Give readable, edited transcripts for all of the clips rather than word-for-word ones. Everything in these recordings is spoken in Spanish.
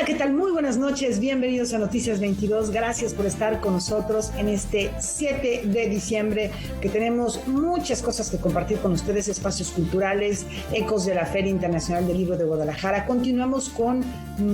Hola, ¿qué tal? Muy buenas noches, bienvenidos a Noticias 22, gracias por estar con nosotros en este 7 de diciembre, que tenemos muchas cosas que compartir con ustedes, espacios culturales, ecos de la Feria Internacional del Libro de Guadalajara. Continuamos con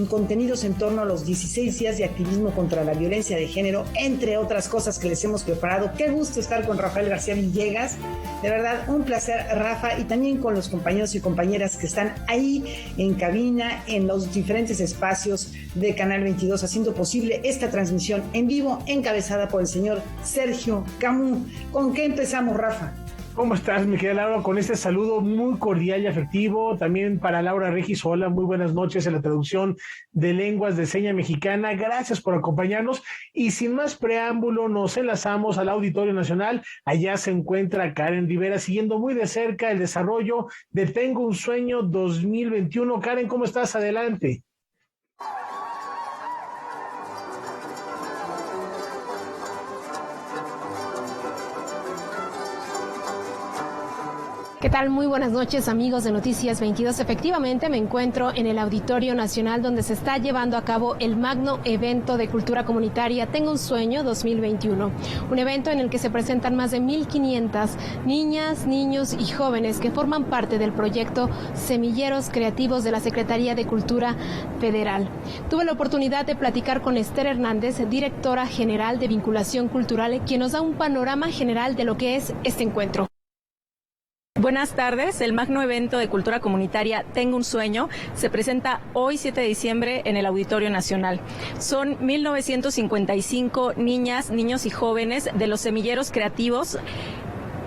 contenidos en torno a los 16 días de activismo contra la violencia de género, entre otras cosas que les hemos preparado. Qué gusto estar con Rafael García Villegas, de verdad, un placer, Rafa, y también con los compañeros y compañeras que están ahí en cabina, en los diferentes espacios de Canal 22, haciendo posible esta transmisión en vivo, encabezada por el señor Sergio Camus. ¿Con qué empezamos, Rafa? ¿Cómo estás, mi querida Laura? Con este saludo muy cordial y afectivo, también para Laura Regis. Hola, muy buenas noches en la traducción de lenguas de seña mexicana. Gracias por acompañarnos y sin más preámbulo nos enlazamos al Auditorio Nacional. Allá se encuentra Karen Rivera siguiendo muy de cerca el desarrollo de Tengo un Sueño 2021. Karen, ¿cómo estás? Adelante. ¿Qué tal? Muy buenas noches, amigos de Noticias 22. Efectivamente, me encuentro en el Auditorio Nacional, donde se está llevando a cabo el magno evento de cultura comunitaria Tengo un Sueño 2021. Un evento en el que se presentan más de 1,500 niñas, niños y jóvenes que forman parte del proyecto Semilleros Creativos de la Secretaría de Cultura Federal. Tuve la oportunidad de platicar con Esther Hernández, directora general de Vinculación Cultural, quien nos da un panorama general de lo que es este encuentro. Buenas tardes, el magno evento de cultura comunitaria Tengo un Sueño se presenta hoy 7 de diciembre en el Auditorio Nacional. Son 1,955 niñas, niños y jóvenes de los semilleros creativos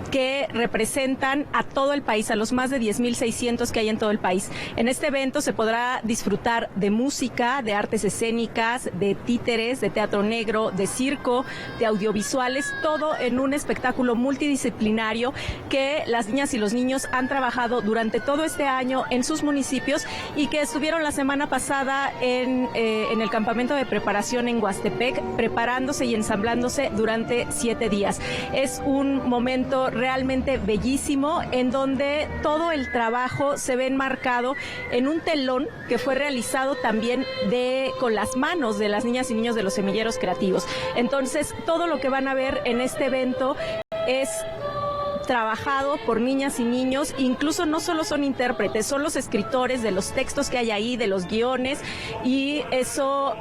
que representan a todo el país, a los más de 10,600 que hay en todo el país. En este evento se podrá disfrutar de música, de artes escénicas, de títeres, de teatro negro, de circo, de audiovisuales, todo en un espectáculo multidisciplinario que las niñas y los niños han trabajado durante todo este año en sus municipios y que estuvieron la semana pasada en el campamento de preparación en Huastepec, preparándose y ensamblándose durante 7 días. Es un momento realmente bellísimo, en donde todo el trabajo se ve enmarcado en un telón que fue realizado también con las manos de las niñas y niños de los semilleros creativos. Entonces, todo lo que van a ver en este evento es trabajado por niñas y niños, incluso no solo son intérpretes, son los escritores de los textos que hay ahí, de los guiones, y eso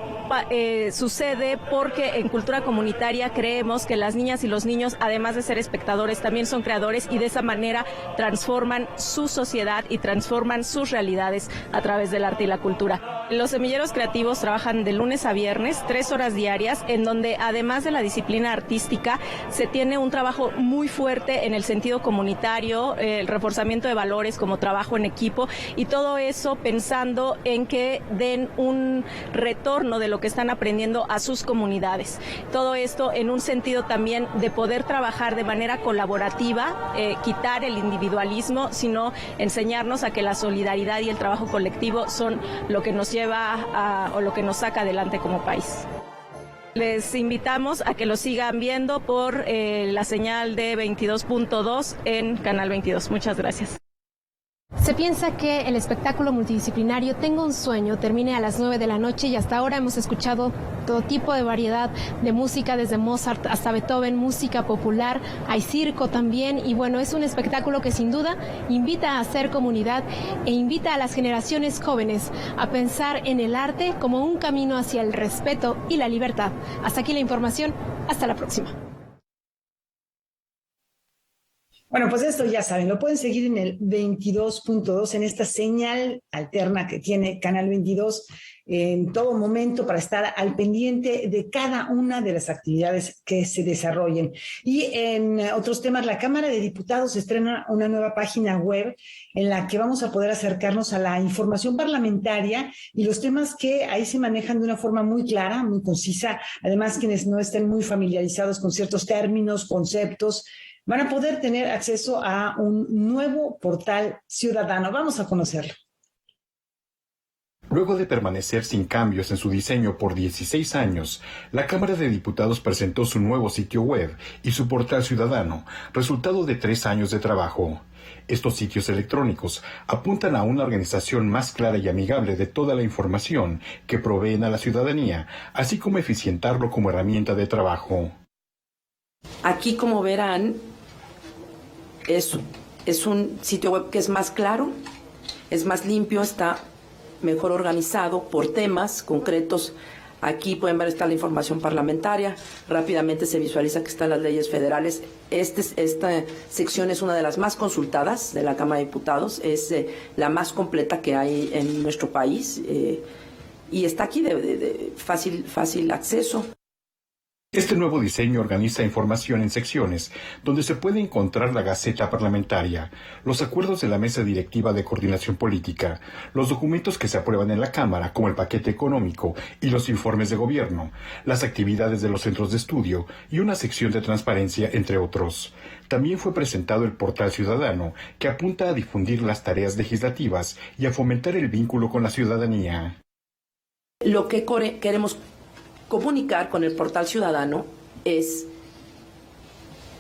sucede porque en cultura comunitaria creemos que las niñas y los niños, además de ser espectadores, también son creadores y de esa manera transforman su sociedad y transforman sus realidades a través del arte y la cultura. Los semilleros creativos trabajan de lunes a viernes, 3 horas diarias, en donde además de la disciplina artística, se tiene un trabajo muy fuerte en el sentido comunitario, el reforzamiento de valores como trabajo en equipo y todo eso pensando en que den un retorno de lo que están aprendiendo a sus comunidades. Todo esto en un sentido también de poder trabajar de manera colaborativa, quitar el individualismo, sino enseñarnos a que la solidaridad y el trabajo colectivo son lo que nos lleva o lo que nos saca adelante como país. Les invitamos a que lo sigan viendo por la señal de 22.2 en Canal 22. Muchas gracias. Se piensa que el espectáculo multidisciplinario Tengo un Sueño termine a las 9 de la noche y hasta ahora hemos escuchado todo tipo de variedad de música, desde Mozart hasta Beethoven, música popular, hay circo también, y bueno, es un espectáculo que sin duda invita a hacer comunidad e invita a las generaciones jóvenes a pensar en el arte como un camino hacia el respeto y la libertad. Hasta aquí la información, hasta la próxima. Bueno, pues esto ya saben, lo pueden seguir en el 22.2, en esta señal alterna que tiene Canal 22 en todo momento para estar al pendiente de cada una de las actividades que se desarrollen. Y en otros temas, la Cámara de Diputados estrena una nueva página web en la que vamos a poder acercarnos a la información parlamentaria y los temas que ahí se manejan de una forma muy clara, muy concisa. Además, quienes no estén muy familiarizados con ciertos términos, conceptos, van a poder tener acceso a un nuevo portal ciudadano. Vamos a conocerlo. Luego de permanecer sin cambios en su diseño por 16 años, la Cámara de Diputados presentó su nuevo sitio web y su portal ciudadano, resultado de 3 años de trabajo. Estos sitios electrónicos apuntan a una organización más clara y amigable de toda la información que proveen a la ciudadanía, así como eficientarlo como herramienta de trabajo. Aquí, como verán, es un sitio web que es más claro, es más limpio, está mejor organizado por temas concretos. Aquí pueden ver, está la información parlamentaria, rápidamente se visualiza que están las leyes federales. Esta sección es una de las más consultadas de la Cámara de Diputados, es la más completa que hay en nuestro país y está aquí de fácil acceso. Este nuevo diseño organiza información en secciones, donde se puede encontrar la Gaceta Parlamentaria, los acuerdos de la Mesa Directiva de Coordinación Política, los documentos que se aprueban en la Cámara, como el paquete económico y los informes de gobierno, las actividades de los centros de estudio y una sección de transparencia, entre otros. También fue presentado el Portal Ciudadano, que apunta a difundir las tareas legislativas y a fomentar el vínculo con la ciudadanía. Lo que queremos comunicar con el Portal Ciudadano es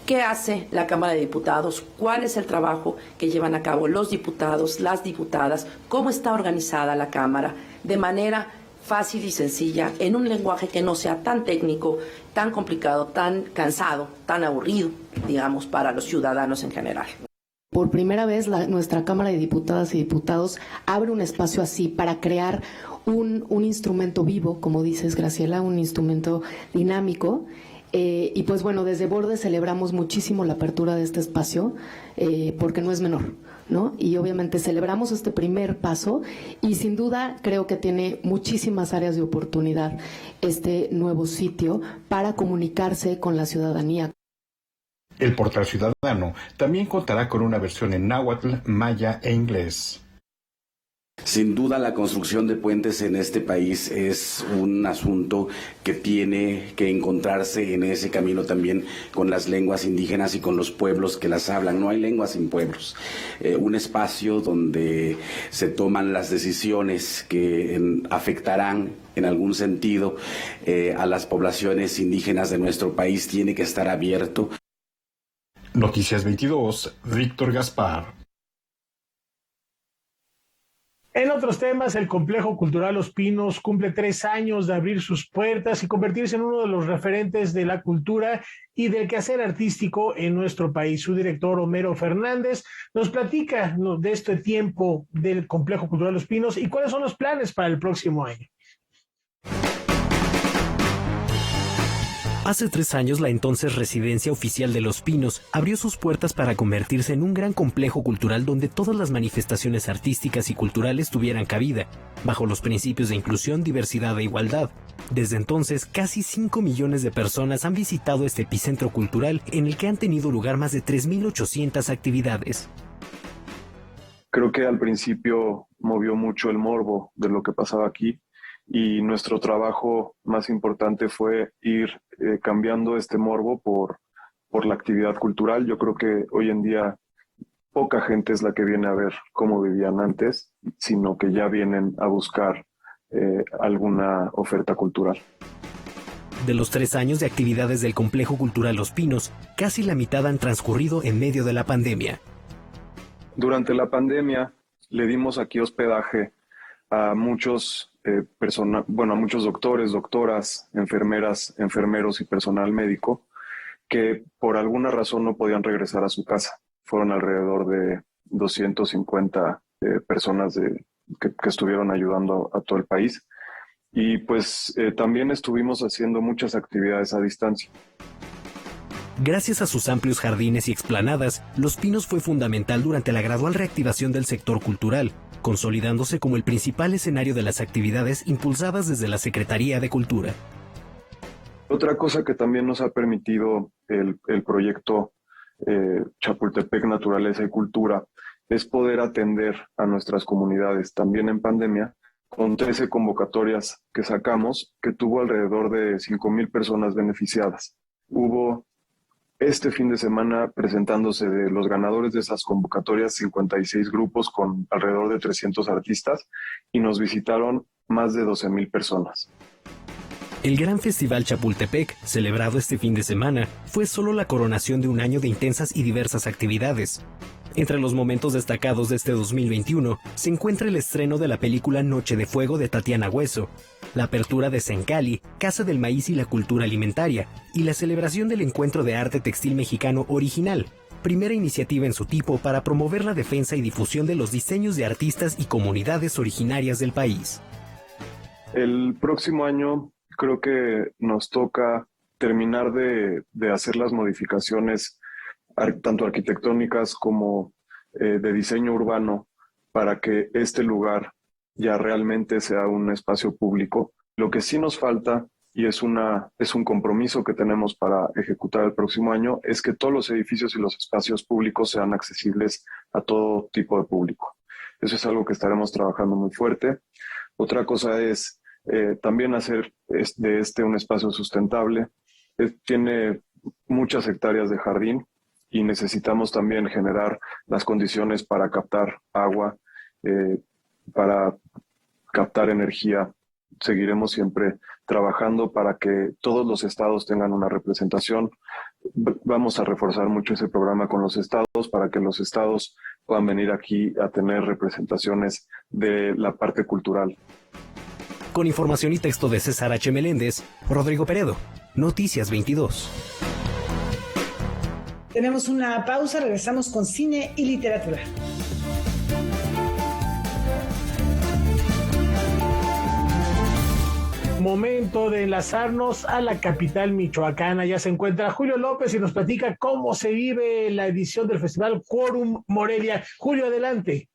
qué hace la Cámara de Diputados, cuál es el trabajo que llevan a cabo los diputados, las diputadas, cómo está organizada la Cámara, de manera fácil y sencilla, en un lenguaje que no sea tan técnico, tan complicado, tan cansado, tan aburrido, digamos, para los ciudadanos en general. Por primera vez nuestra Cámara de Diputadas y Diputados abre un espacio así para crear un instrumento vivo, como dices, Graciela, un instrumento dinámico. Y pues bueno, desde Borde celebramos muchísimo la apertura de este espacio, porque no es menor, ¿no? Y obviamente celebramos este primer paso y sin duda creo que tiene muchísimas áreas de oportunidad este nuevo sitio para comunicarse con la ciudadanía. El Portal Ciudadano también contará con una versión en náhuatl, maya e inglés. Sin duda, la construcción de puentes en este país es un asunto que tiene que encontrarse en ese camino también con las lenguas indígenas y con los pueblos que las hablan. No hay lenguas sin pueblos. Un espacio donde se toman las decisiones que afectarán en algún sentido a las poblaciones indígenas de nuestro país tiene que estar abierto. Noticias 22, Víctor Gaspar. En otros temas, el Complejo Cultural Los Pinos cumple 3 años de abrir sus puertas y convertirse en uno de los referentes de la cultura y del quehacer artístico en nuestro país. Su director, Homero Fernández, nos platica de este tiempo del Complejo Cultural Los Pinos y cuáles son los planes para el próximo año. Hace 3 años, la entonces Residencia Oficial de Los Pinos abrió sus puertas para convertirse en un gran complejo cultural donde todas las manifestaciones artísticas y culturales tuvieran cabida, bajo los principios de inclusión, diversidad e igualdad. Desde entonces, casi 5 millones de personas han visitado este epicentro cultural en el que han tenido lugar más de 3.800 actividades. Creo que al principio movió mucho el morbo de lo que pasaba aquí. Y nuestro trabajo más importante fue ir cambiando este morbo por la actividad cultural. Yo creo que hoy en día poca gente es la que viene a ver cómo vivían antes, sino que ya vienen a buscar alguna oferta cultural. De los 3 años de actividades del Complejo Cultural Los Pinos, casi la mitad han transcurrido en medio de la pandemia. Durante la pandemia le dimos aquí hospedaje a muchos a muchos doctores, doctoras, enfermeras, enfermeros y personal médico que por alguna razón no podían regresar a su casa. Fueron alrededor de 250 personas que estuvieron ayudando a todo el país. Y pues también estuvimos haciendo muchas actividades a distancia. Gracias a sus amplios jardines y explanadas, Los Pinos fue fundamental durante la gradual reactivación del sector cultural, consolidándose como el principal escenario de las actividades impulsadas desde la Secretaría de Cultura. Otra cosa que también nos ha permitido el proyecto Chapultepec Naturaleza y Cultura es poder atender a nuestras comunidades también en pandemia, con 13 convocatorias que sacamos, que tuvo alrededor de 5,000 personas beneficiadas. Hubo este fin de semana presentándose de los ganadores de esas convocatorias 56 grupos con alrededor de 300 artistas y nos visitaron más de 12,000 personas. El Gran Festival Chapultepec, celebrado este fin de semana, fue solo la coronación de un año de intensas y diversas actividades. Entre los momentos destacados de este 2021 se encuentra el estreno de la película Noche de Fuego de Tatiana Hueso, la apertura de Sencali, Casa del Maíz y la Cultura Alimentaria, y la celebración del Encuentro de Arte Textil Mexicano Original, primera iniciativa en su tipo para promover la defensa y difusión de los diseños de artistas y comunidades originarias del país. El próximo año creo que nos toca terminar de hacer las modificaciones tanto arquitectónicas como de diseño urbano para que este lugar ya realmente sea un espacio público. Lo que sí nos falta, y es un compromiso que tenemos para ejecutar el próximo año, es que todos los edificios y los espacios públicos sean accesibles a todo tipo de público. Eso es algo que estaremos trabajando muy fuerte. Otra cosa es también hacer de un espacio sustentable. Tiene muchas hectáreas de jardín y necesitamos también generar las condiciones para captar agua, para captar energía. Seguiremos siempre trabajando para que todos los estados tengan una representación. Vamos a reforzar mucho ese programa con los estados para que los estados puedan venir aquí a tener representaciones de la parte cultural. Con información y texto de César H. Meléndez, Rodrigo Peredo, Noticias 22. Tenemos una pausa, regresamos con cine y literatura. Momento de enlazarnos a la capital michoacana. Ya se encuentra Julio López y nos platica cómo se vive la edición del Festival Quórum Morelia. Julio, adelante.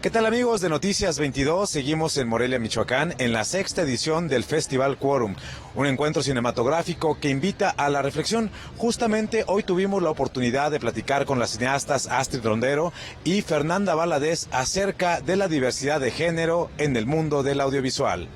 ¿Qué tal, amigos de Noticias 22? Seguimos en Morelia, Michoacán, en la 6ª edición del Festival Quórum, un encuentro cinematográfico que invita a la reflexión. Justamente hoy tuvimos la oportunidad de platicar con las cineastas Astrid Rondero y Fernanda Valadez acerca de la diversidad de género en el mundo del audiovisual.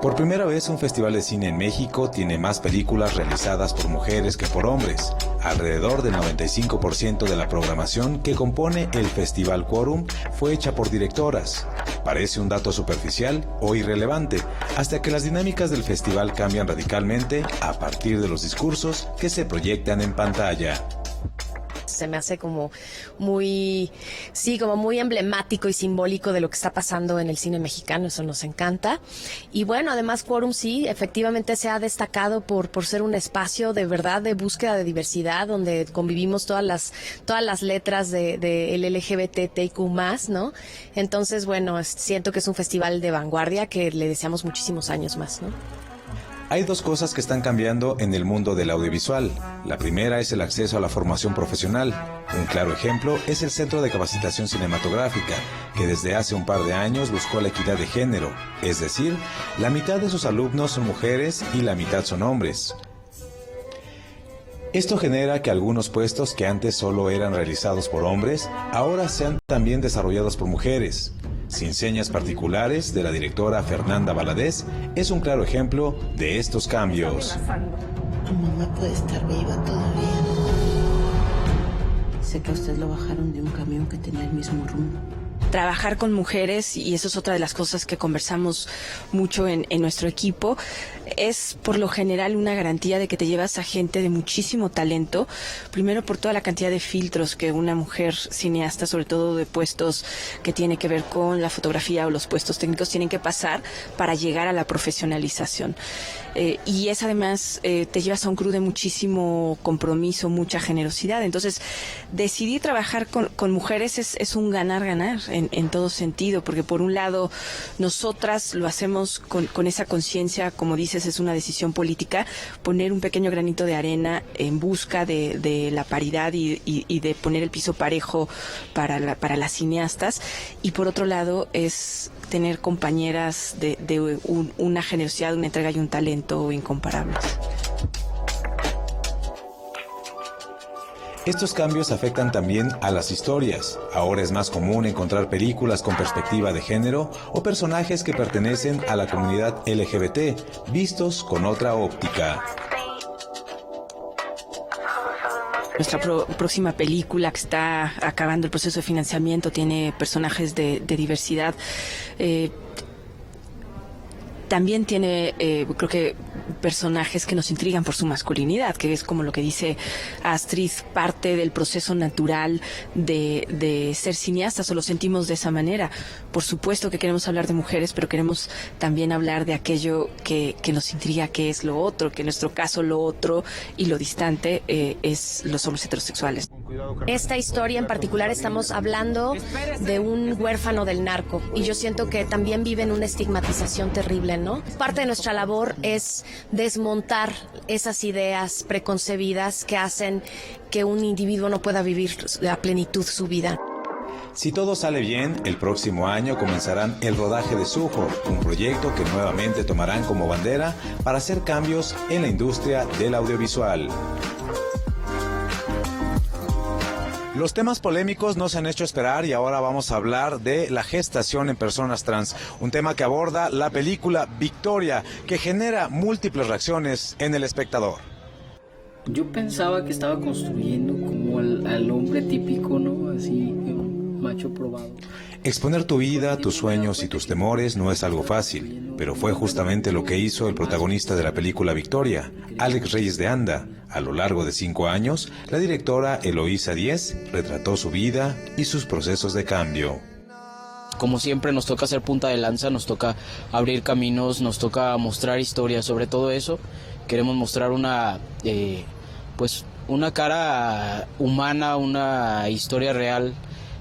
Por primera vez, un festival de cine en México tiene más películas realizadas por mujeres que por hombres. Alrededor del 95% de la programación que compone el Festival Quórum fue hecha por directoras. Parece un dato superficial o irrelevante, hasta que las dinámicas del festival cambian radicalmente a partir de los discursos que se proyectan en pantalla. Se me hace como muy emblemático y simbólico de lo que está pasando en el cine mexicano, eso nos encanta. Y bueno, además Quórum sí, efectivamente se ha destacado por ser un espacio de verdad de búsqueda de diversidad, donde convivimos todas las letras de el LGBTIQ+, ¿no? Entonces, bueno, siento que es un festival de vanguardia que le deseamos muchísimos años más, ¿no? Hay dos cosas que están cambiando en el mundo del audiovisual. La primera es el acceso a la formación profesional. Un claro ejemplo es el Centro de Capacitación Cinematográfica, que desde hace un par de años buscó la equidad de género, es decir, la mitad de sus alumnos son mujeres y la mitad son hombres. Esto genera que algunos puestos que antes solo eran realizados por hombres, ahora sean también desarrollados por mujeres. Sin señas particulares de la directora Fernanda Valadez, es un claro ejemplo de estos cambios. Mamá puede estar viva todavía. Sé que a usted lo bajaron de un camión que tenía el mismo rumbo. Trabajar con mujeres, y eso es otra de las cosas que conversamos mucho en nuestro equipo, es por lo general una garantía de que te llevas a gente de muchísimo talento, primero por toda la cantidad de filtros que una mujer cineasta, sobre todo de puestos que tiene que ver con la fotografía o los puestos técnicos, tienen que pasar para llegar a la profesionalización. Y es además, te llevas a un crew de muchísimo compromiso, mucha generosidad. Entonces, decidir trabajar con mujeres es un ganar-ganar en todo sentido, porque por un lado, nosotras lo hacemos con esa conciencia, como dices, es una decisión política, poner un pequeño granito de arena en busca de la paridad y de poner el piso parejo para las cineastas. Y por otro lado, es tener compañeras de una generosidad, una entrega y un talento incomparables. Estos cambios afectan también a las historias. Ahora es más común encontrar películas con perspectiva de género o personajes que pertenecen a la comunidad LGBT, vistos con otra óptica. Nuestra próxima película, que está acabando el proceso de financiamiento, tiene personajes de diversidad. También tiene, creo que, personajes que nos intrigan por su masculinidad, que es como lo que dice Astrid, parte del proceso natural de ser cineastas, o lo sentimos de esa manera. Por supuesto que queremos hablar de mujeres, pero queremos también hablar de aquello que nos intriga, que es lo otro, que en nuestro caso lo otro y lo distante es los hombres heterosexuales. Esta historia en particular estamos hablando de un huérfano del narco, y yo siento que también vive en una estigmatización terrible, ¿no? Parte de nuestra labor es desmontar esas ideas preconcebidas que hacen que un individuo no pueda vivir a plenitud su vida. Si todo sale bien, el próximo año comenzarán el rodaje de Sujo, un proyecto que nuevamente tomarán como bandera para hacer cambios en la industria del audiovisual. Los temas polémicos no se han hecho esperar y ahora vamos a hablar de la gestación en personas trans, un tema que aborda la película Victoria, que genera múltiples reacciones en el espectador. Yo pensaba que estaba construyendo como al hombre típico, ¿no? Así, macho probado. Exponer tu vida, tus sueños y tus temores no es algo fácil, pero fue justamente lo que hizo el protagonista de la película Victoria, Alex Reyes de Anda. A lo largo de 5 años, la directora Eloísa Díez retrató su vida y sus procesos de cambio. Como siempre nos toca hacer punta de lanza, nos toca abrir caminos, nos toca mostrar historias. Sobre todo eso, queremos mostrar una cara humana, una historia real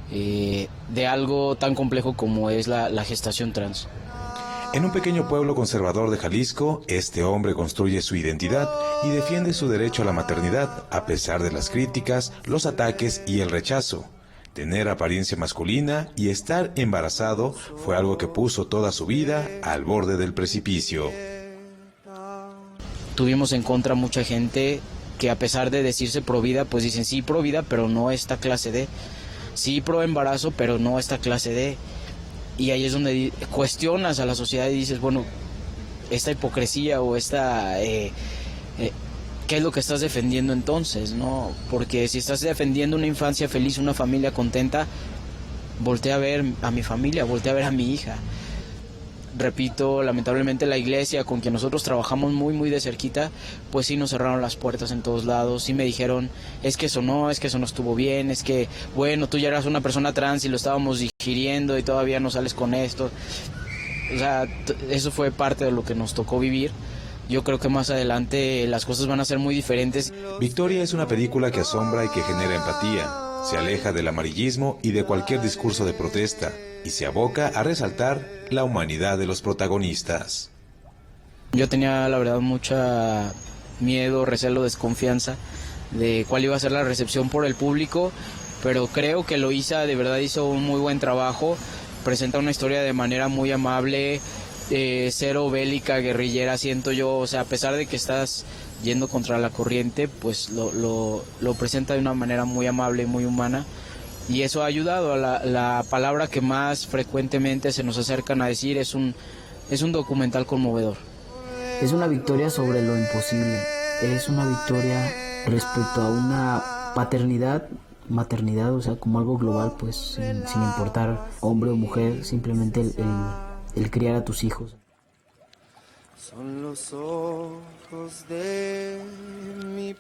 de algo tan complejo como es la gestación trans. En un pequeño pueblo conservador de Jalisco, este hombre construye su identidad y defiende su derecho a la maternidad, a pesar de las críticas, los ataques y el rechazo. Tener apariencia masculina y estar embarazado fue algo que puso toda su vida al borde del precipicio. Tuvimos en contra mucha gente que, a pesar de decirse pro vida, pues dicen sí pro vida, pero no esta clase de, sí pro embarazo, pero no esta clase de. Y ahí es donde cuestionas a la sociedad y dices, bueno, esta hipocresía o esta... ¿qué es lo que estás defendiendo entonces, no? Porque si estás defendiendo una infancia feliz, una familia contenta, voltea a ver a mi familia, voltea a ver a mi hija. Repito, lamentablemente la iglesia con quien nosotros trabajamos muy muy de cerquita, pues sí nos cerraron las puertas en todos lados, sí me dijeron, es que eso no estuvo bien, es que, bueno, tú ya eras una persona trans y lo estábamos digiriendo y todavía no sales con esto. O sea, eso fue parte de lo que nos tocó vivir. Yo creo que más adelante las cosas van a ser muy diferentes. Victoria es una película que asombra y que genera empatía. Se aleja del amarillismo y de cualquier discurso de protesta y se aboca a resaltar la humanidad de los protagonistas. Yo tenía, la verdad, mucha miedo, recelo, desconfianza de cuál iba a ser la recepción por el público, pero creo que Eloísa de verdad hizo un muy buen trabajo. Presenta una historia de manera muy amable, cero bélica, guerrillera, siento yo. O sea, a pesar de que estás yendo contra la corriente, pues lo presenta de una manera muy amable, muy humana, y eso ha ayudado. La palabra que más frecuentemente se nos acercan a decir es un documental conmovedor. Es una victoria sobre lo imposible, es una victoria respecto a una maternidad, o sea, como algo global, pues sin importar hombre o mujer, simplemente el criar a tus hijos. Son los ojos de mi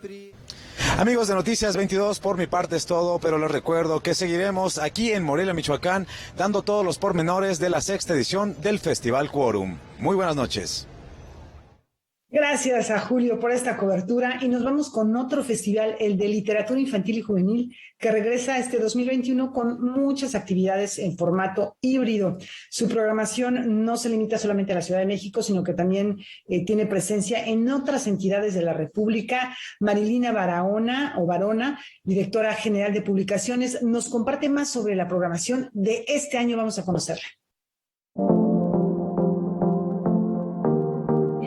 Amigos de Noticias 22, por mi parte es todo, pero les recuerdo que seguiremos aquí en Morelia, Michoacán, dando todos los pormenores de la 6ª edición del Festival Quórum. Muy buenas noches. Gracias a Julio por esta cobertura y nos vamos con otro festival, el de literatura infantil y juvenil, que regresa este 2021 con muchas actividades en formato híbrido. Su programación no se limita solamente a la Ciudad de México, sino que también tiene presencia en otras entidades de la República. Marilina Barona, directora general de publicaciones, nos comparte más sobre la programación de este año. Vamos a conocerla.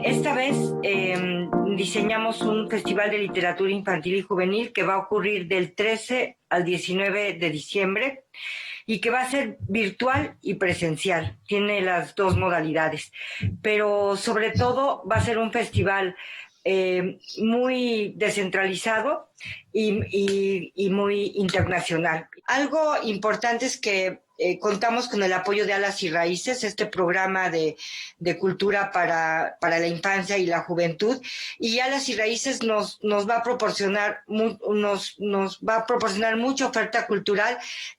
Esta vez diseñamos un festival de literatura infantil y juvenil que va a ocurrir del 13 al 19 de diciembre y que va a ser virtual y presencial. Tiene las dos modalidades, pero sobre todo va a ser un festival muy descentralizado y muy internacional. Algo importante es que contamos con el apoyo de Alas y Raíces, este programa de cultura para la infancia y la juventud, y Alas y Raíces nos va a proporcionar mucha oferta cultural,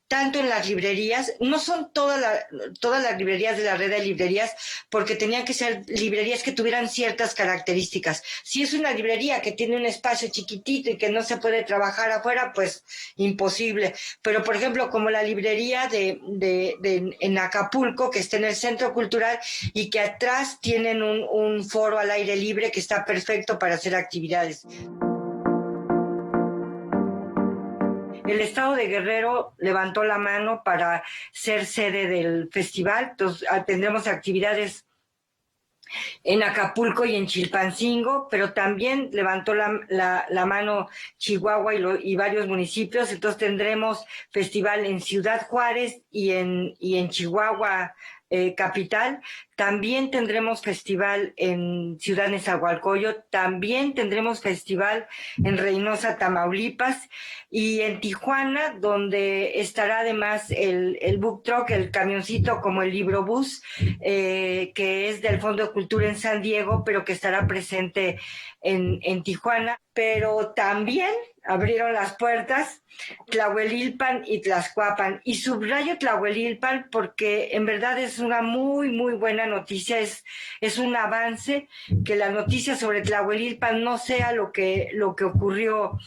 tanto en las librerías. No son todas las librerías de la red de librerías, porque tenían que ser librerías que tuvieran ciertas características. Si es una librería que tiene un espacio chiquitito y que no se puede trabajar afuera, pues imposible. Pero, por ejemplo, como la librería en Acapulco, que está en el Centro Cultural y que atrás tienen un foro al aire libre que está perfecto para hacer actividades. El estado de Guerrero levantó la mano para ser sede del festival, entonces tendremos actividades en Acapulco y en Chilpancingo, pero también levantó la mano Chihuahua y varios municipios, entonces tendremos festival en Ciudad Juárez y en Chihuahua capital. También tendremos festival en Ciudad Nezahualcóyotl, también tendremos festival en Reynosa, Tamaulipas, y en Tijuana, donde estará además el book truck, el camioncito como el librobús, que es del Fondo de Cultura en San Diego, pero que estará presente en Tijuana. Pero también abrieron las puertas Tlahuelilpan y Tlaxcuapan, y subrayo Tlahuelilpan porque en verdad es una muy, muy buena noticia, es un avance que la noticia sobre Tlahuelilpan no sea lo que ocurrió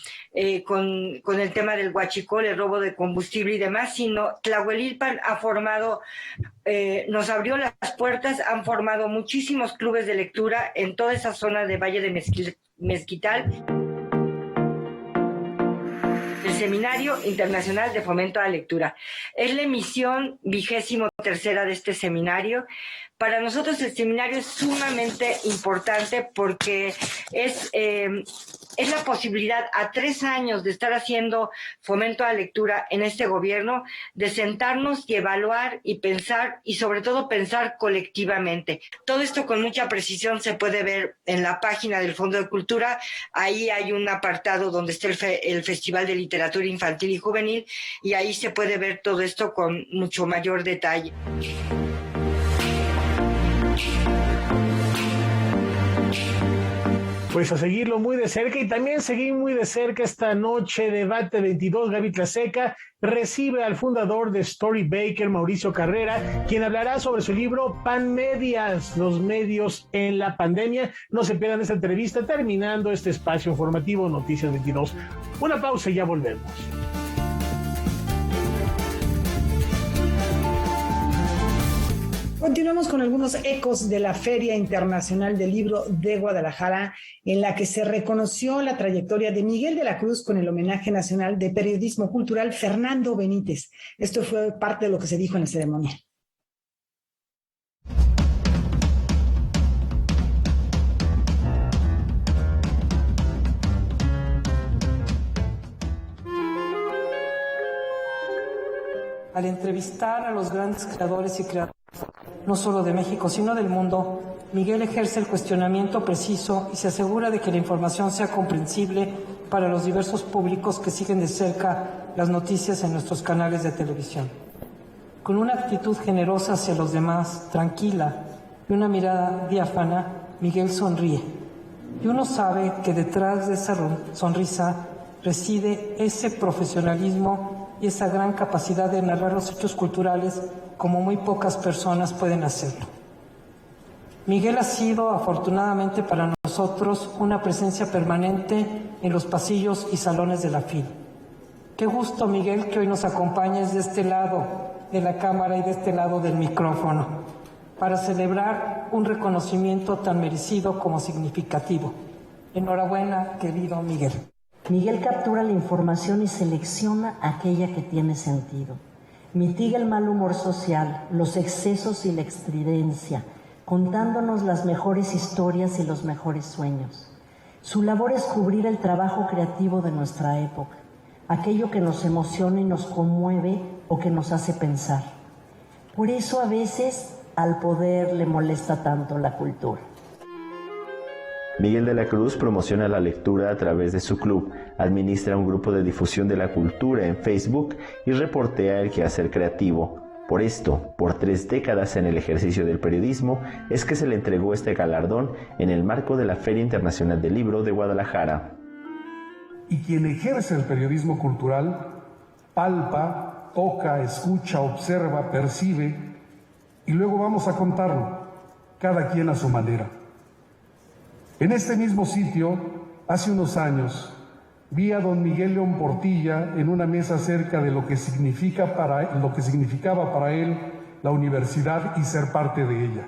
con el tema del huachicol, el robo de combustible y demás, sino Tlahuelilpan ha formado, nos abrió las puertas, han formado muchísimos clubes de lectura en toda esa zona de Valle de Mezquital. El Seminario Internacional de Fomento a la Lectura. Es la emisión 23ª de este seminario. Para nosotros el seminario es sumamente importante porque es la posibilidad a 3 años de estar haciendo fomento a la lectura en este gobierno, de sentarnos y evaluar y pensar, y sobre todo pensar colectivamente. Todo esto con mucha precisión se puede ver en la página del Fondo de Cultura. Ahí hay un apartado donde está el Festival de Literatura Infantil y Juvenil, y ahí se puede ver todo esto con mucho mayor detalle. Pues a seguirlo muy de cerca, y también seguir muy de cerca esta noche. Debate 22, Gaby Tlaseca recibe al fundador de Storybaker, Mauricio Carrera, quien hablará sobre su libro Panmedias, los medios en la pandemia. No se pierdan esta entrevista terminando este espacio informativo Noticias 22. Una pausa y ya volvemos. Continuamos con algunos ecos de la Feria Internacional del Libro de Guadalajara, en la que se reconoció la trayectoria de Miguel de la Cruz con el homenaje nacional de periodismo cultural Fernando Benítez. Esto fue parte de lo que se dijo en la ceremonia. Al entrevistar a los grandes creadores y creadoras, no solo de México, sino del mundo, Miguel ejerce el cuestionamiento preciso y se asegura de que la información sea comprensible para los diversos públicos que siguen de cerca las noticias en nuestros canales de televisión. Con una actitud generosa hacia los demás, tranquila y una mirada diáfana, Miguel sonríe. Y uno sabe que detrás de esa sonrisa reside ese profesionalismo y esa gran capacidad de narrar los hechos culturales como muy pocas personas pueden hacerlo. Miguel ha sido, afortunadamente para nosotros, una presencia permanente en los pasillos y salones de la FIL. Qué gusto, Miguel, que hoy nos acompañes de este lado de la cámara y de este lado del micrófono, para celebrar un reconocimiento tan merecido como significativo. Enhorabuena, querido Miguel. Miguel captura la información y selecciona aquella que tiene sentido. Mitiga el mal humor social, los excesos y la estridencia, contándonos las mejores historias y los mejores sueños. Su labor es cubrir el trabajo creativo de nuestra época, aquello que nos emociona y nos conmueve o que nos hace pensar. Por eso a veces al poder le molesta tanto la cultura. Miguel de la Cruz promociona la lectura a través de su club, administra un grupo de difusión de la cultura en Facebook y reportea el quehacer creativo. Por esto, por 3 décadas en el ejercicio del periodismo, es que se le entregó este galardón en el marco de la Feria Internacional del Libro de Guadalajara. Y quien ejerce el periodismo cultural, palpa, toca, escucha, observa, percibe, y luego vamos a contarlo, cada quien a su manera. En este mismo sitio, hace unos años, vi a don Miguel León Portilla en una mesa acerca de lo que significaba para él la universidad y ser parte de ella.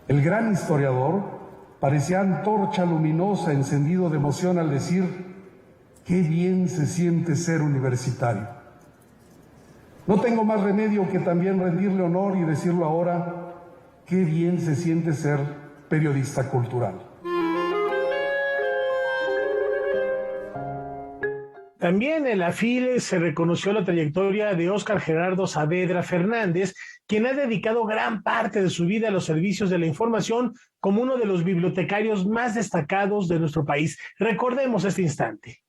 El gran historiador parecía antorcha luminosa, encendido de emoción al decir: ¡qué bien se siente ser universitario! No tengo más remedio que también rendirle honor y decirlo ahora: ¡qué bien se siente ser periodista cultural! También en la FIL se reconoció la trayectoria de Óscar Gerardo Saavedra Fernández, quien ha dedicado gran parte de su vida a los servicios de la información como uno de los bibliotecarios más destacados de nuestro país. Recordemos este instante.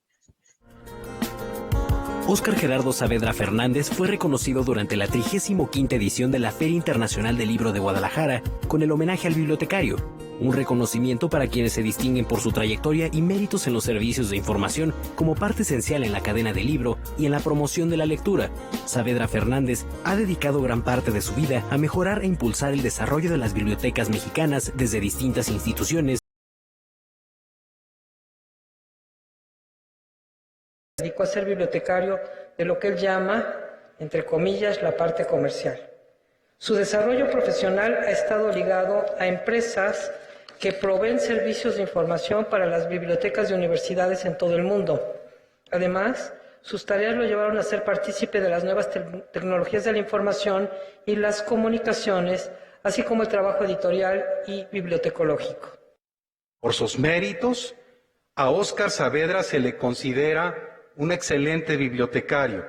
Óscar Gerardo Saavedra Fernández fue reconocido durante la 35ª edición de la Feria Internacional del Libro de Guadalajara con el homenaje al bibliotecario, un reconocimiento para quienes se distinguen por su trayectoria y méritos en los servicios de información como parte esencial en la cadena del libro y en la promoción de la lectura. Saavedra Fernández ha dedicado gran parte de su vida a mejorar e impulsar el desarrollo de las bibliotecas mexicanas desde distintas instituciones. Dedicó a ser bibliotecario de lo que él llama, entre comillas, la parte comercial. Su desarrollo profesional ha estado ligado a empresas que proveen servicios de información para las bibliotecas de universidades en todo el mundo. Además, sus tareas lo llevaron a ser partícipe de las nuevas tecnologías de la información y las comunicaciones, así como el trabajo editorial y bibliotecológico. Por sus méritos, a Óscar Saavedra se le considera un excelente bibliotecario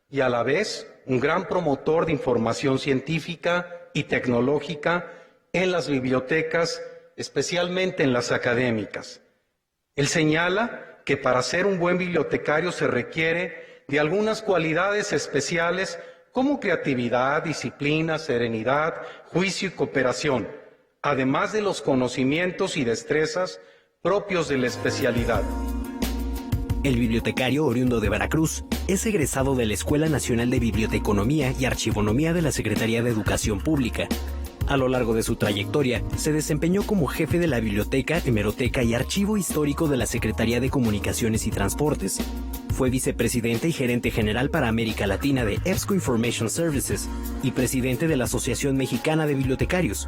y a la vez un gran promotor de información científica y tecnológica en las bibliotecas, especialmente en las académicas. Él señala que para ser un buen bibliotecario se requiere de algunas cualidades especiales como creatividad, disciplina, serenidad, juicio y cooperación, además de los conocimientos y destrezas propios de la especialidad. El bibliotecario, oriundo de Veracruz, es egresado de la Escuela Nacional de Biblioteconomía y Archivonomía de la Secretaría de Educación Pública. A lo largo de su trayectoria, se desempeñó como jefe de la Biblioteca, Hemeroteca y Archivo Histórico de la Secretaría de Comunicaciones y Transportes. Fue vicepresidente y gerente general para América Latina de EBSCO Information Services y presidente de la Asociación Mexicana de Bibliotecarios.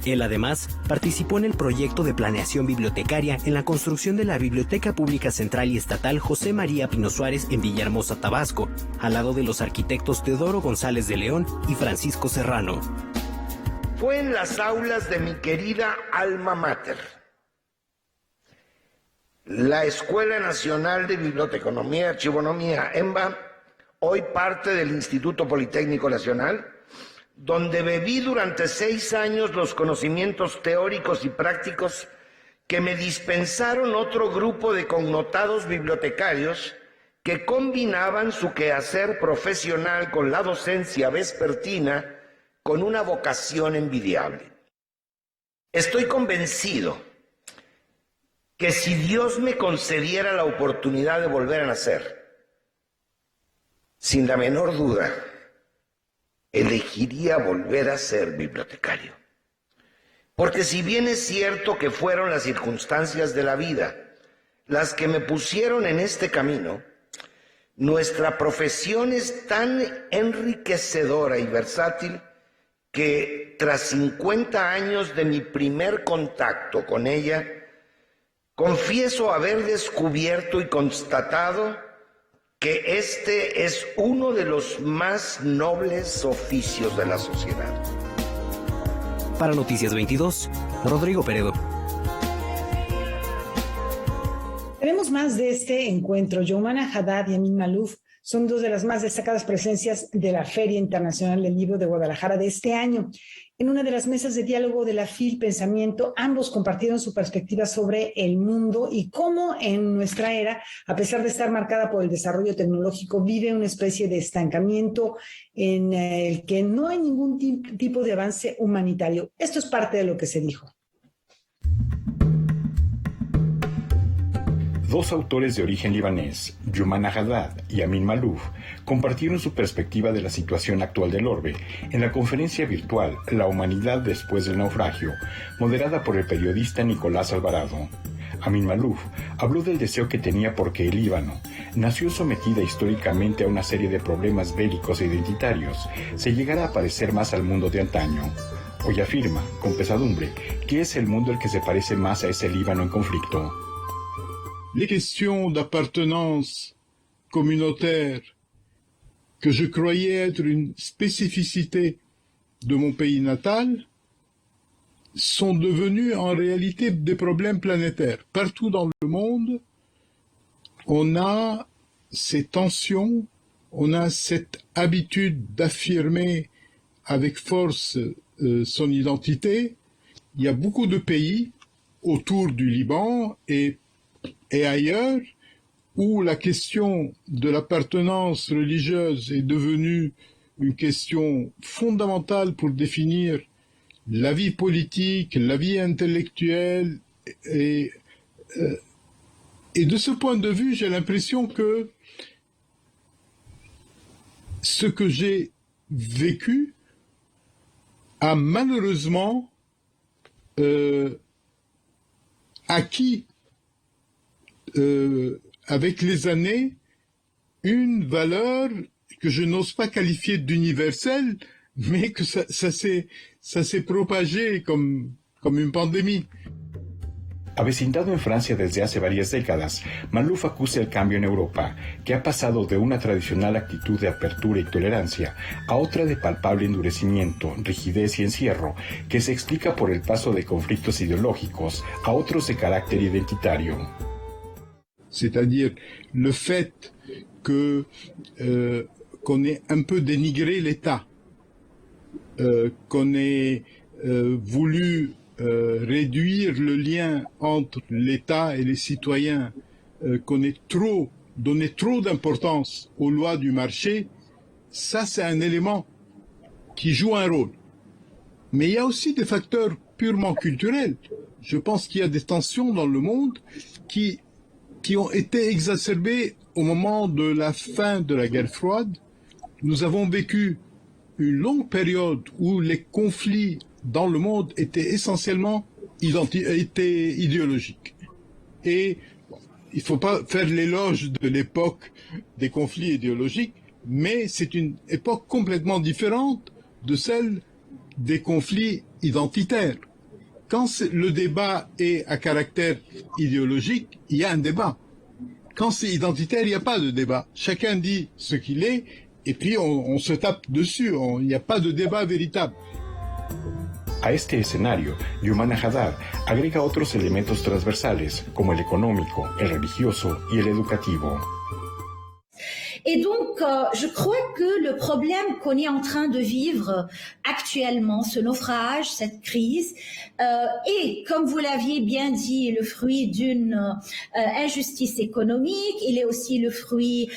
Él además participó en el proyecto de planeación bibliotecaria en la construcción de la Biblioteca Pública Central y Estatal José María Pino Suárez en Villahermosa, Tabasco, al lado de los arquitectos Teodoro González de León y Francisco Serrano. Fue en las aulas de mi querida alma mater, la Escuela Nacional de Biblioteconomía y Archivonomía, ENBA, hoy parte del Instituto Politécnico Nacional, donde bebí durante 6 años los conocimientos teóricos y prácticos que me dispensaron otro grupo de connotados bibliotecarios que combinaban su quehacer profesional con la docencia vespertina con una vocación envidiable. Estoy convencido que si Dios me concediera la oportunidad de volver a nacer, sin la menor duda, elegiría volver a ser bibliotecario. Porque si bien es cierto que fueron las circunstancias de la vida las que me pusieron en este camino, nuestra profesión es tan enriquecedora y versátil que tras 50 años de mi primer contacto con ella, confieso haber descubierto y constatado que este es uno de los más nobles oficios de la sociedad. Para Noticias 22, Rodrigo Peredo. más de este encuentro. Youmana Haddad y Amin Maalouf son dos de las más destacadas presencias de la Feria Internacional del Libro de Guadalajara de este año. En una de las mesas de diálogo de la FIL Pensamiento, ambos compartieron su perspectiva sobre el mundo y cómo en nuestra era, a pesar de estar marcada por el desarrollo tecnológico, vive una especie de estancamiento en el que no hay ningún tipo de avance humanitario. Esto es parte de lo que se dijo. Dos autores de origen libanés, Youmana Haddad y Amin Maalouf, compartieron su perspectiva de la situación actual del orbe en la conferencia virtual La Humanidad después del naufragio, moderada por el periodista Nicolás Alvarado. Amin Maalouf habló del deseo que tenía porque el Líbano, nación sometida históricamente a una serie de problemas bélicos e identitarios, se llegara a parecer más al mundo de antaño. Hoy afirma, con pesadumbre, que es el mundo el que se parece más a ese Líbano en conflicto. Les questions d'appartenance communautaire que je croyais être une spécificité de mon pays natal sont devenues en réalité des problèmes planétaires. Partout dans le monde, on a ces tensions, on a cette habitude d'affirmer avec force son identité. Il y a beaucoup de pays autour du Liban et ailleurs, où la question de l'appartenance religieuse est devenue une question fondamentale pour définir la vie politique, la vie intellectuelle, et de ce point de vue, j'ai l'impression que ce que j'ai vécu a malheureusement acquis avec les années, une valeur que je n'ose pas qualifier d'universelle, mais que ça s'est propagé comme une pandémie. Avecindado en Francia desde hace varias décadas, Maalouf acusa el cambio en Europa, que ha pasado de una tradicional actitud de apertura y tolerancia a otra de palpable endurecimiento, rigidez y encierro, que se explica por el paso de conflictos ideológicos a otros de carácter identitario. C'est-à-dire le fait qu'on ait un peu dénigré l'État, qu'on ait voulu réduire le lien entre l'État et les citoyens, qu'on ait donné trop d'importance aux lois du marché, ça c'est un élément qui joue un rôle. Mais il y a aussi des facteurs purement culturels. Je pense qu'il y a des tensions dans le monde qui ont été exacerbées au moment de la fin de la guerre froide. Nous avons vécu une longue période où les conflits dans le monde étaient essentiellement idéologiques. Et il ne faut pas faire l'éloge de l'époque des conflits idéologiques, mais c'est une époque complètement différente de celle des conflits identitaires. Quand le débat est à caractère idéologique, il y a un débat. Quand c'est identitaire, il n'y a pas de débat. Chacun dit ce qu'il est, et puis on se tape dessus. Il n'y a pas de débat véritable. A este escenario, Youmana Haddad agrega otros elementos transversales, como el económico, el religioso y el educativo. Et donc, je crois que le problème qu'on est en train de vivre actuellement, ce naufrage, cette crise, est, comme vous l'aviez bien dit, le fruit d'une injustice économique, il est aussi le fruit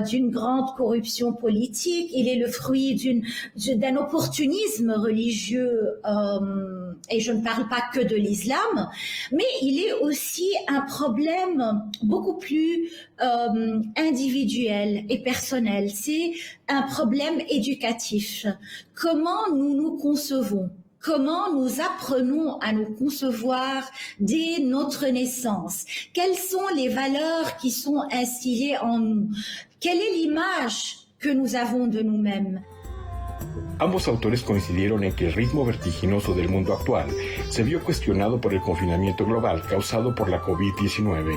d'une grande corruption politique, il est le fruit d'un opportunisme religieux, et je ne parle pas que de l'islam, mais il est aussi un problème beaucoup plus individuel et personnel. C'est un problème éducatif. Comment nous nous concevons? Comment nous apprenons à nous concevoir dès notre naissance? Quelles sont les valeurs qui sont instillées en nous? Quelle est l'image que nous avons de nous-mêmes? Ambos autores coincidieron en que el ritmo vertiginoso del mundo actual se vio cuestionado por el confinamiento global causado por la COVID-19.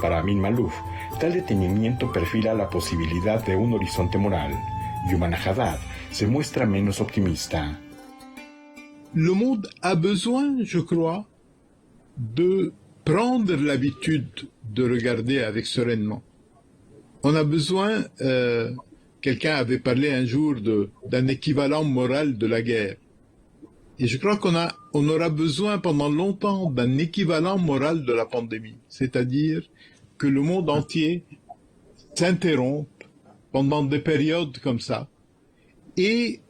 Para Amin Maalouf, tal detenimiento perfila la posibilidad de un horizonte moral. Youmana Haddad se muestra menos optimista. Le monde a besoin, je crois, de prendre l'habitude de regarder avec sereinement. On a besoin, quelqu'un avait parlé un jour d'un équivalent moral de la guerre. Et je crois on aura besoin pendant longtemps d'un équivalent moral de la pandémie. C'est-à-dire que le monde entier s'interrompe pendant des périodes comme ça et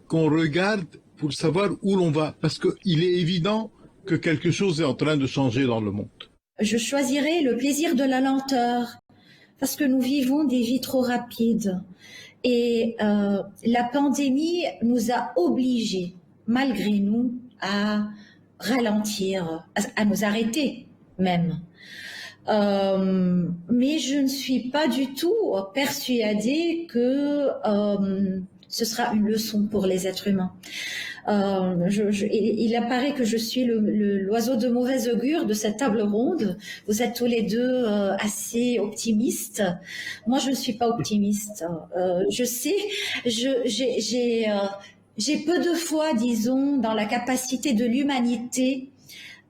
qu'on regarde pour savoir où l'on va. Parce qu'il est évident que quelque chose est en train de changer dans le monde. Je choisirais le plaisir de la lenteur parce que nous vivons des vies trop rapides. Et la pandémie nous a obligés, malgré nous, à ralentir, à nous arrêter même. Mais je ne suis pas du tout persuadée que ce sera une leçon pour les êtres humains. Il apparaît que je suis l'oiseau de mauvais augure de cette table ronde. Vous êtes tous les deux assez optimistes. Moi, je ne suis pas optimiste. Je sais, j'ai peu de foi, disons, dans la capacité de l'humanité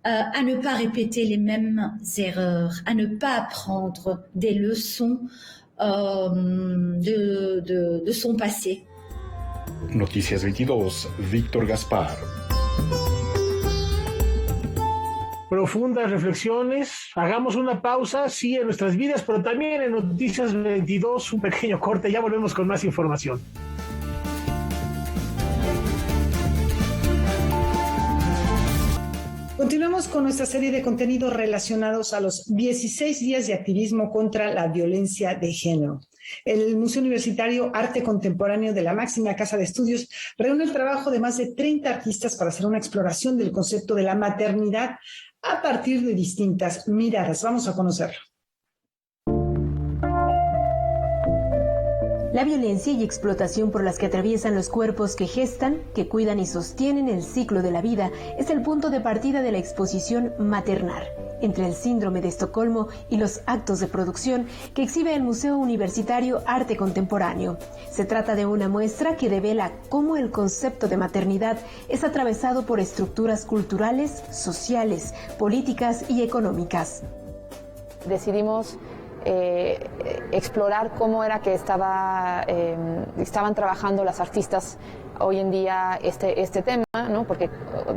à ne pas répéter les mêmes erreurs, à ne pas apprendre des leçons de son passé. Noticias 22, Víctor Gaspar. Profundas reflexiones, hagamos una pausa, sí, en nuestras vidas, pero también en Noticias 22, un pequeño corte, ya volvemos con más información. Continuamos con nuestra serie de contenidos relacionados a los 16 días de activismo contra la violencia de género. El Museo Universitario Arte Contemporáneo de la máxima casa de estudios reúne el trabajo de más de 30 artistas para hacer una exploración del concepto de la maternidad a partir de distintas miradas. Vamos a conocerlo. La violencia y explotación por las que atraviesan los cuerpos que gestan, que cuidan y sostienen el ciclo de la vida es el punto de partida de la exposición Maternar, entre el síndrome de Estocolmo y los actos de producción que exhibe el Museo Universitario Arte Contemporáneo. Se trata de una muestra que devela cómo el concepto de maternidad es atravesado por estructuras culturales, sociales, políticas y económicas. Decidimos explorar cómo era que estaban trabajando las artistas hoy en día este tema, ¿no? Porque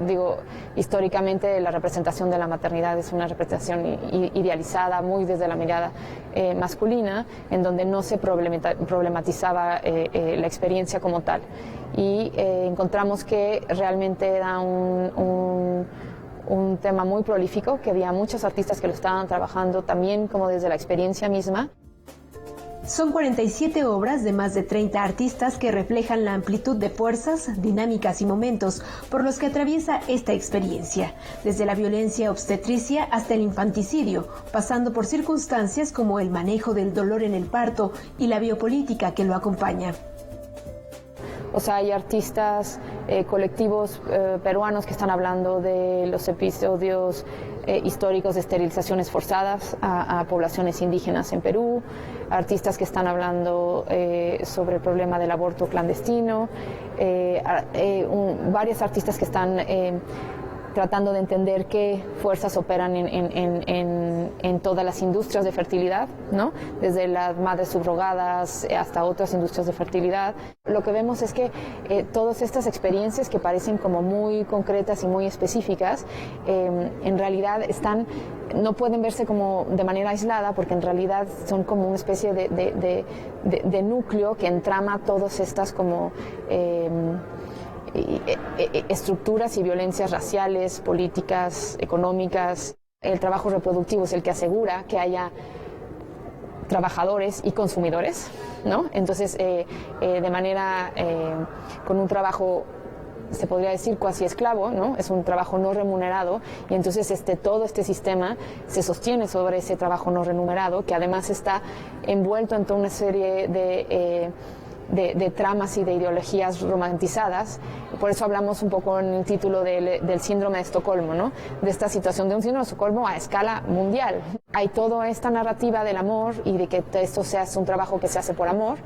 digo, históricamente la representación de la maternidad es una representación idealizada muy desde la mirada masculina, en donde no se problematizaba la experiencia como tal, y encontramos que realmente era un tema muy prolífico, que había muchos artistas que lo estaban trabajando también como desde la experiencia misma. Son 47 obras de más de 30 artistas que reflejan la amplitud de fuerzas, dinámicas y momentos por los que atraviesa esta experiencia, desde la violencia obstetricia hasta el infanticidio, pasando por circunstancias como el manejo del dolor en el parto y la biopolítica que lo acompaña. O sea, hay artistas, colectivos peruanos que están hablando de los episodios históricos de esterilizaciones forzadas a poblaciones indígenas en Perú, artistas que están hablando sobre el problema del aborto clandestino, varios artistas que están tratando de entender qué fuerzas operan en todas las industrias de fertilidad, ¿no? Desde las madres subrogadas hasta otras industrias de fertilidad. Lo que vemos es que todas estas experiencias que parecen como muy concretas y muy específicas, en realidad no pueden verse como de manera aislada, porque en realidad son como una especie de núcleo que entrama todas estas como estructuras y violencias raciales, políticas, económicas. El trabajo reproductivo es el que asegura que haya trabajadores y consumidores, ¿no? Entonces, de manera, con un trabajo, se podría decir cuasi esclavo, ¿no? Es un trabajo no remunerado, y entonces todo este sistema se sostiene sobre ese trabajo no remunerado, que además está envuelto en toda una serie de de tramas y de ideologías romantizadas. Por eso hablamos un poco en el título del síndrome de Estocolmo, ¿no? De esta situación de un síndrome de Estocolmo a escala mundial. Hay toda esta narrativa del amor y de que esto sea un trabajo que se hace por amor,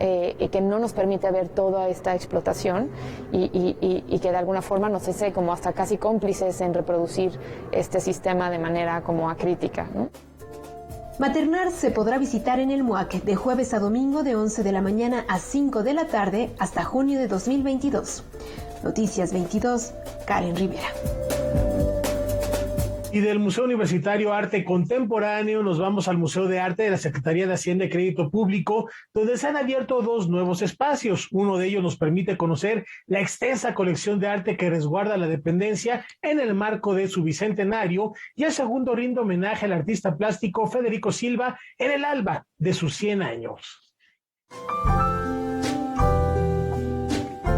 y que no nos permite ver toda esta explotación y que de alguna forma nos hace como hasta casi cómplices en reproducir este sistema de manera como acrítica, ¿no? Maternar se podrá visitar en el MUAC de jueves a domingo de 11 de la mañana a 5 de la tarde hasta junio de 2022. Noticias 22, Karen Rivera. Y del Museo Universitario Arte Contemporáneo nos vamos al Museo de Arte de la Secretaría de Hacienda y Crédito Público, donde se han abierto 2 nuevos espacios. Uno de ellos nos permite conocer la extensa colección de arte que resguarda la dependencia en el marco de su bicentenario, y el segundo rinde homenaje al artista plástico Federico Silva en el alba de sus 100 años.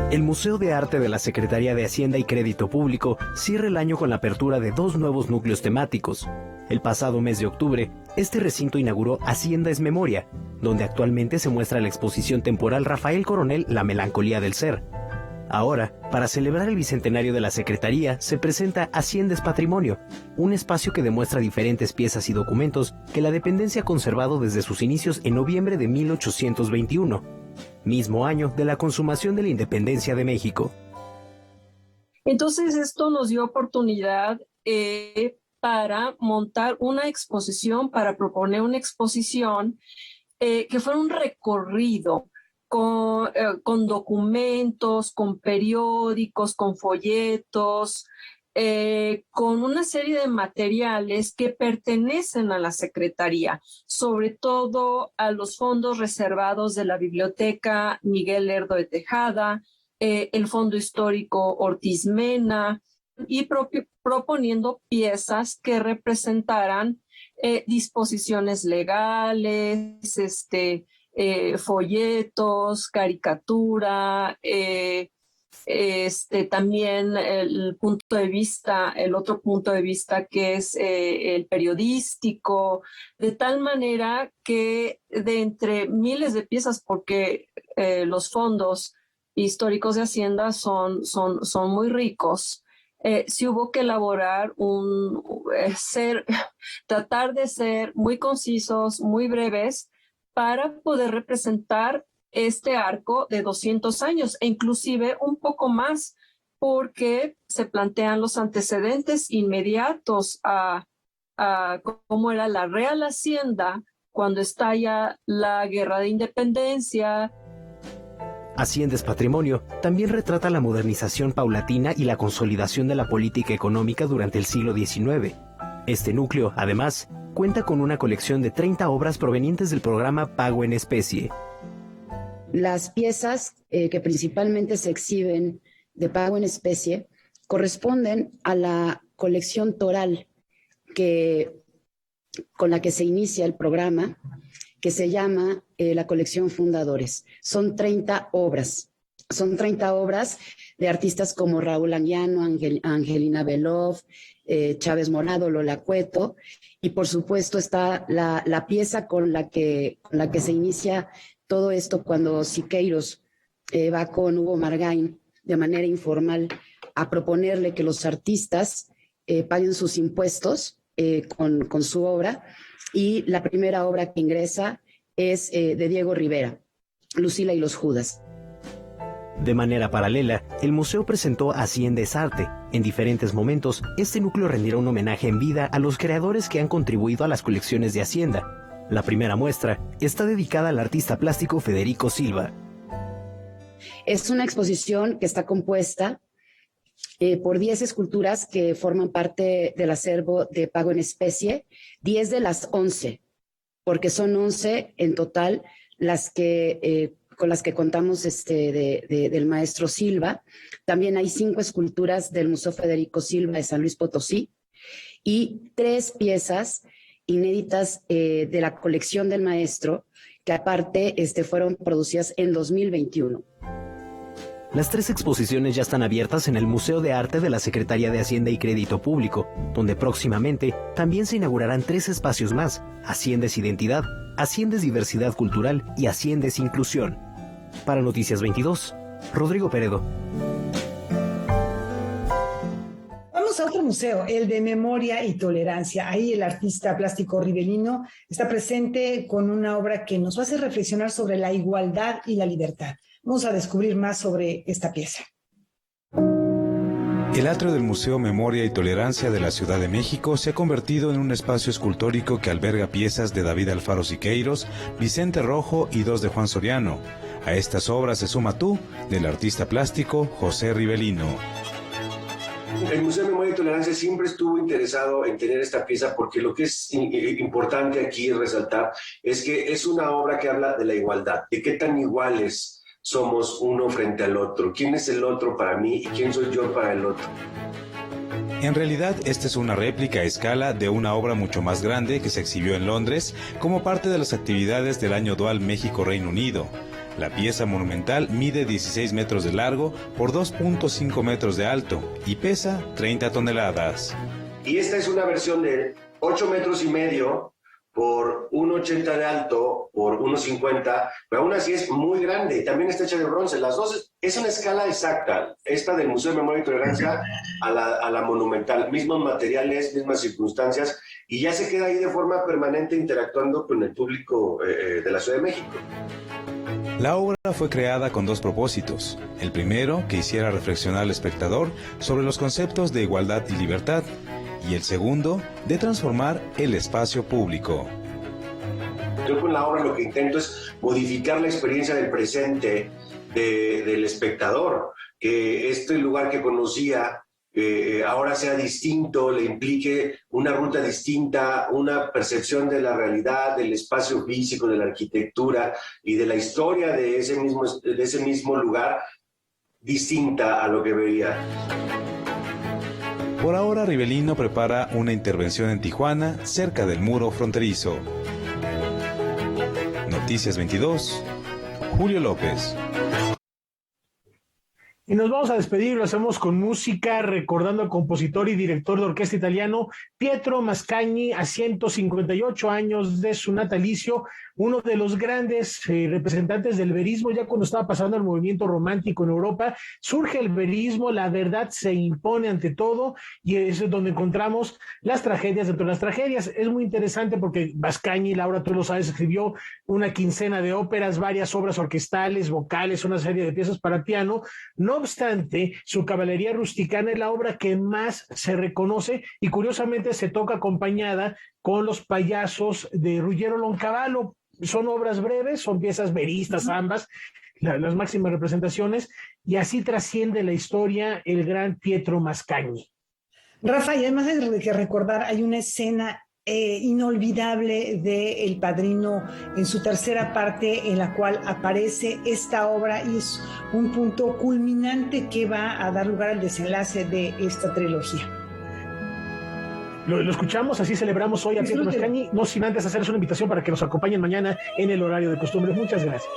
El Museo de Arte de la Secretaría de Hacienda y Crédito Público cierra el año con la apertura de 2 nuevos núcleos temáticos. El pasado mes de octubre, este recinto inauguró Hacienda es Memoria, donde actualmente se muestra la exposición temporal Rafael Coronel, La Melancolía del Ser. Ahora, para celebrar el bicentenario de la Secretaría, se presenta Hacienda es Patrimonio, un espacio que demuestra diferentes piezas y documentos que la dependencia ha conservado desde sus inicios en noviembre de 1821. Mismo año de la consumación de la independencia de México. Entonces esto nos dio oportunidad para montar una exposición, para proponer una exposición que fuera un recorrido con documentos, con periódicos, con folletos, con una serie de materiales que pertenecen a la Secretaría, sobre todo a los fondos reservados de la Biblioteca Miguel Lerdo de Tejada, el Fondo Histórico Ortiz Mena, y proponiendo piezas que representaran disposiciones legales, folletos, caricatura, también el otro punto de vista que es el periodístico, de tal manera que de entre miles de piezas, porque los fondos históricos de Hacienda son muy ricos, sí hubo que elaborar tratar de ser muy concisos, muy breves, para poder representar este arco de 200 años e inclusive un poco más, porque se plantean los antecedentes inmediatos a cómo era la Real Hacienda cuando estalla la Guerra de Independencia. Hacienda es Patrimonio también retrata la modernización paulatina y la consolidación de la política económica durante el siglo XIX. Este núcleo, además, cuenta con una colección de 30 obras provenientes del programa Pago en Especie. Las piezas que principalmente se exhiben de pago en especie corresponden a la colección toral con la que se inicia el programa, que se llama la colección Fundadores. Son 30 obras. Son 30 obras de artistas como Raúl Anguiano, Angelina Belov, Chávez Morado, Lola Cueto, y por supuesto está la pieza con la que se inicia todo esto cuando Siqueiros va con Hugo Margain de manera informal a proponerle que los artistas paguen sus impuestos con su obra, y la primera obra que ingresa es de Diego Rivera, Lucila y los Judas. De manera paralela, el museo presentó Hacienda es Arte. En diferentes momentos, este núcleo rendirá un homenaje en vida a los creadores que han contribuido a las colecciones de Hacienda. La primera muestra está dedicada al artista plástico Federico Silva. Es una exposición que está compuesta por 10 esculturas que forman parte del acervo de Pago en Especie, 10 de las 11, porque son 11 en total las que con las que contamos del maestro Silva. También hay 5 esculturas del Museo Federico Silva de San Luis Potosí y 3 piezas inéditas de la colección del maestro, que aparte fueron producidas en 2021. Las 3 exposiciones ya están abiertas en el Museo de Arte de la Secretaría de Hacienda y Crédito Público, donde próximamente también se inaugurarán 3 espacios más: Hacienda es Identidad, Hacienda es Diversidad Cultural y Hacienda es Inclusión. Para Noticias 22, Rodrigo Peredo. Vamos a otro museo, el de Memoria y Tolerancia. Ahí el artista plástico Rivelino está presente con una obra que nos va a hacer reflexionar sobre la igualdad y la libertad. Vamos a descubrir más sobre esta pieza. El atrio del Museo Memoria y Tolerancia de la Ciudad de México se ha convertido en un espacio escultórico que alberga piezas de David Alfaro Siqueiros, Vicente Rojo y 2 de Juan Soriano. A estas obras se suma Tú, del artista plástico José Rivelino. El Museo Memoria y Tolerancia siempre estuvo interesado en tener esta pieza porque lo que es importante aquí resaltar es que es una obra que habla de la igualdad, de qué tan iguales somos uno frente al otro. ¿Quién es el otro para mí y quién soy yo para el otro? En realidad, esta es una réplica a escala de una obra mucho más grande que se exhibió en Londres como parte de las actividades del Año Dual México-Reino Unido. La pieza monumental mide 16 metros de largo por 2.5 metros de alto y pesa 30 toneladas. Y esta es una versión de 8 metros y medio por 1,80 de alto, por 1,50, pero aún así es muy grande. También está hecha de bronce. Las dos es una escala exacta. Esta del Museo de Memoria y Tolerancia a la monumental. Mismos materiales, mismas circunstancias, y ya se queda ahí de forma permanente interactuando con el público de la Ciudad de México. La obra fue creada con 2 propósitos. El primero, que hiciera reflexionar al espectador sobre los conceptos de igualdad y libertad, y el segundo, de transformar el espacio público. Yo con la obra lo que intento es modificar la experiencia del presente del espectador, que este lugar que conocía ahora sea distinto, le implique una ruta distinta, una percepción de la realidad, del espacio físico, de la arquitectura y de la historia de ese mismo lugar distinta a lo que veía. Por ahora, Rivelino prepara una intervención en Tijuana, cerca del muro fronterizo. Noticias 22, Julio López. Y nos vamos a despedir, lo hacemos con música, recordando al compositor y director de orquesta italiano Pietro Mascagni, a 158 años de su natalicio, uno de los grandes representantes del verismo. Ya cuando estaba pasando el movimiento romántico en Europa, surge el verismo, la verdad se impone ante todo, y es donde encontramos las tragedias dentro de las tragedias. Es muy interesante porque Mascagni, Laura, tú lo sabes, escribió una quincena de óperas, varias obras orquestales, vocales, una serie de piezas para piano. No obstante, su Caballería Rusticana es la obra que más se reconoce y curiosamente se toca acompañada con Los payasos de Ruggiero Loncavallo. Son obras breves, son piezas veristas ambas, las máximas representaciones, y así trasciende la historia el gran Pietro Mascagni. Rafa, y además hay que recordar, hay una escena inolvidable de El Padrino en su tercera parte, en la cual aparece esta obra y es un punto culminante que va a dar lugar al desenlace de esta trilogía. Lo escuchamos, así celebramos hoy a Pietro Mascagni, no sin antes hacerles una invitación para que nos acompañen mañana en el horario de costumbre. Muchas gracias.